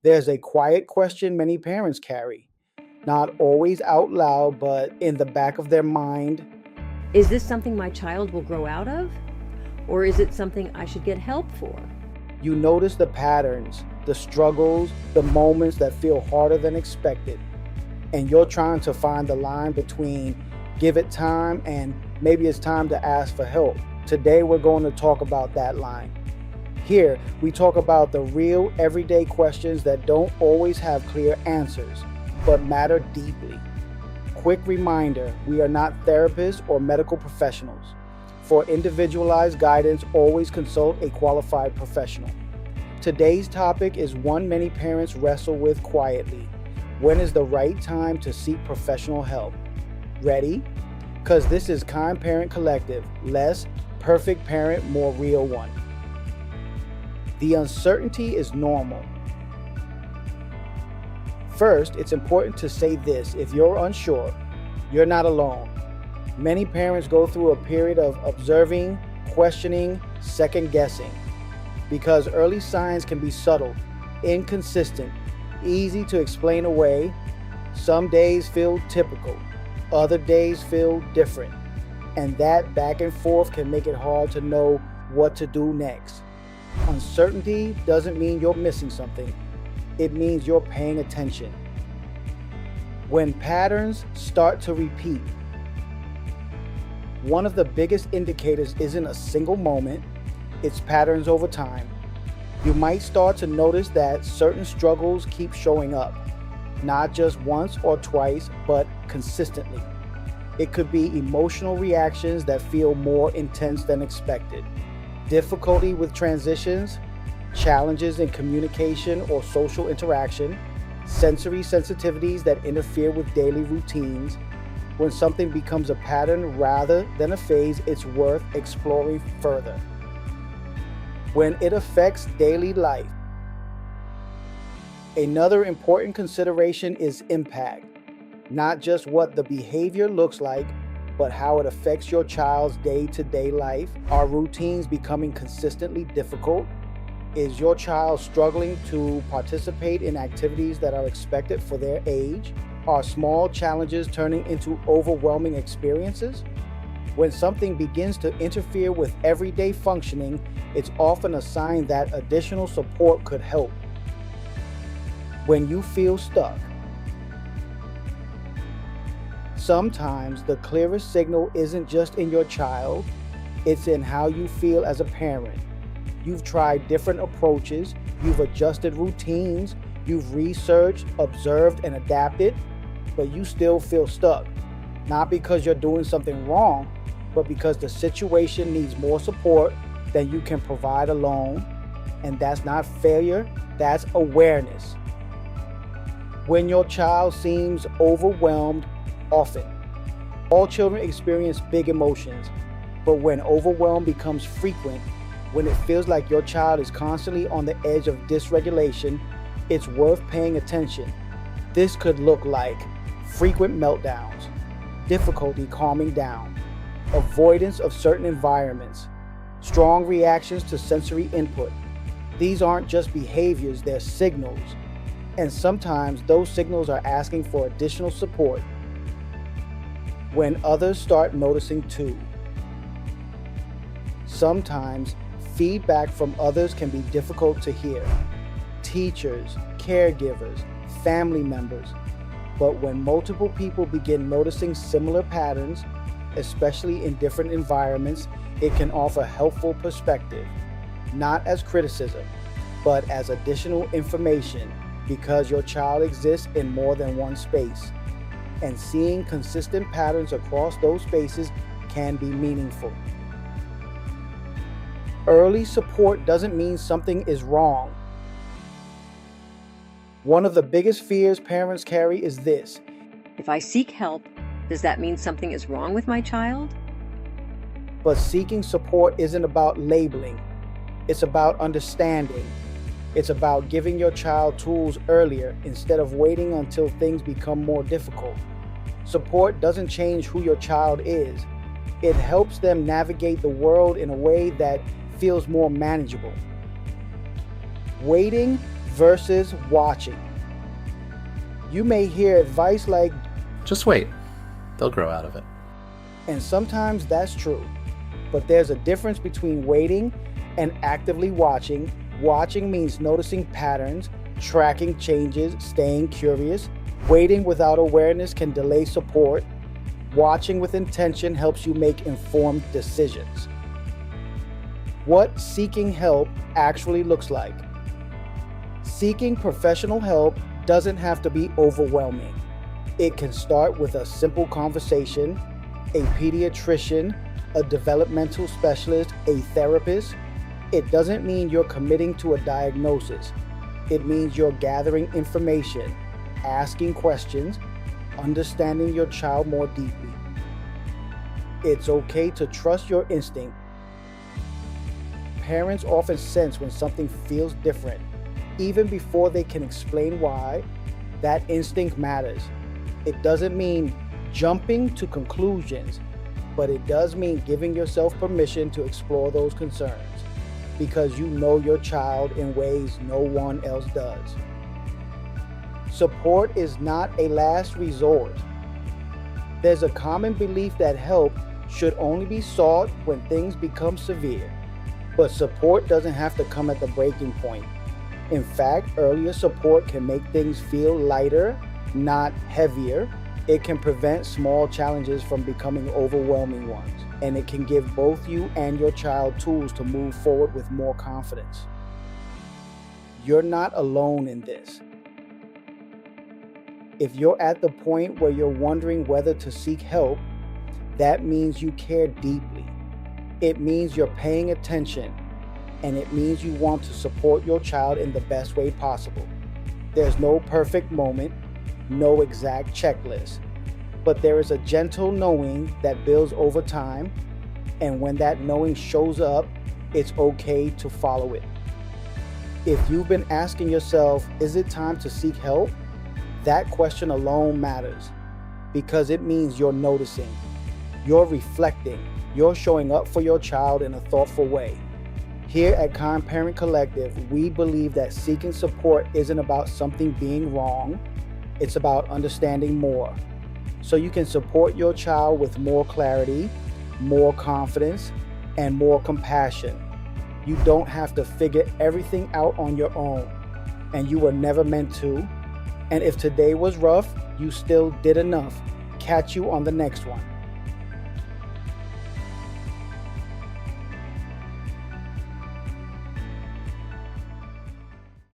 There's a quiet question many parents carry, not always out loud, but in the back of their mind. Is this something my child will grow out of? Or is it something I should get help for? You notice the patterns, the struggles, the moments that feel harder than expected, and you're trying to find the line between give it time and maybe it's time to ask for help. Today, we're going to talk about that line. Here, we talk about the real, everyday questions that don't always have clear answers, but matter deeply. Quick reminder, we are not therapists or medical professionals. For individualized guidance, always consult a qualified professional. Today's topic is one many parents wrestle with quietly. When is the right time to seek professional help? Ready? Because this is Kind Parent Collective, less perfect parent, more real one. The uncertainty is normal. First, it's important to say this: if you're unsure, you're not alone. Many parents go through a period of observing, questioning, second guessing, because early signs can be subtle, inconsistent, easy to explain away. Some days feel typical, other days feel different, and that back and forth can make it hard to know what to do next. Uncertainty doesn't mean you're missing something. It means you're paying attention. When patterns start to repeat, one of the biggest indicators isn't a single moment, it's patterns over time. You might start to notice that certain struggles keep showing up, not just once or twice, but consistently. It could be emotional reactions that feel more intense than expected, difficulty with transitions, challenges in communication or social interaction, sensory sensitivities that interfere with daily routines. When something becomes a pattern rather than a phase, it's worth exploring further. When it affects daily life, another important consideration is impact. Not just what the behavior looks like, but how it affects your child's day-to-day life. Are routines becoming consistently difficult? Is your child struggling to participate in activities that are expected for their age? Are small challenges turning into overwhelming experiences? When something begins to interfere with everyday functioning, it's often a sign that additional support could help. When you feel stuck, sometimes the clearest signal isn't just in your child, it's in how you feel as a parent. You've tried different approaches, you've adjusted routines, you've researched, observed, and adapted, but you still feel stuck. Not because you're doing something wrong, but because the situation needs more support than you can provide alone. And that's not failure, that's awareness. When your child seems overwhelmed, often. All children experience big emotions, but when overwhelm becomes frequent, when it feels like your child is constantly on the edge of dysregulation, it's worth paying attention. This could look like frequent meltdowns, difficulty calming down, avoidance of certain environments, strong reactions to sensory input. These aren't just behaviors, they're signals. And sometimes those signals are asking for additional support. When others start noticing too. Sometimes feedback from others can be difficult to hear. Teachers, caregivers, family members. But when multiple people begin noticing similar patterns, especially in different environments, it can offer helpful perspective, not as criticism, but as additional information, because your child exists in more than one space. And seeing consistent patterns across those spaces can be meaningful. Early support doesn't mean something is wrong. One of the biggest fears parents carry is this: If I seek help, does that mean something is wrong with my child? but seeking support isn't about labeling, it's about understanding. It's about giving your child tools earlier instead of waiting until things become more difficult. Support doesn't change who your child is. It helps them navigate the world in a way that feels more manageable. Waiting, versus watching. You may hear advice like, just wait, they'll grow out of it. And sometimes that's true. But there's a difference between waiting and actively watching. Watching means noticing patterns, tracking changes, staying curious. Waiting without awareness can delay support. Watching with intention helps you make informed decisions. What seeking help actually looks like. Seeking professional help doesn't have to be overwhelming. It can start with a simple conversation, a pediatrician, a developmental specialist, a therapist. It doesn't mean you're committing to a diagnosis. It means you're gathering information, asking questions, understanding your child more deeply. It's okay to trust your instinct. Parents often sense when something feels different, even before they can explain why. That instinct matters. It doesn't mean jumping to conclusions, but it does mean giving yourself permission to explore those concerns because you know your child in ways no one else does. Support is not a last resort. There's a common belief that help should only be sought when things become severe, but support doesn't have to come at the breaking point. In fact, earlier support can make things feel lighter, not heavier. It can prevent small challenges from becoming overwhelming ones, and it can give both you and your child tools to move forward with more confidence. You're not alone in this. If you're at the point where you're wondering whether to seek help, that means you care deeply. It means you're paying attention, and it means you want to support your child in the best way possible. There's no perfect moment, no exact checklist, but there is a gentle knowing that builds over time, and when that knowing shows up, it's okay to follow it. If you've been asking yourself, is it time to seek help? That question alone matters because it means you're noticing, you're reflecting, you're showing up for your child in a thoughtful way. Here at Kind Parent Collective, we believe that seeking support isn't about something being wrong, it's about understanding more. So you can support your child with more clarity, more confidence, and more compassion. You don't have to figure everything out on your own, and you were never meant to. And if today was rough, you still did enough. Catch you on the next one.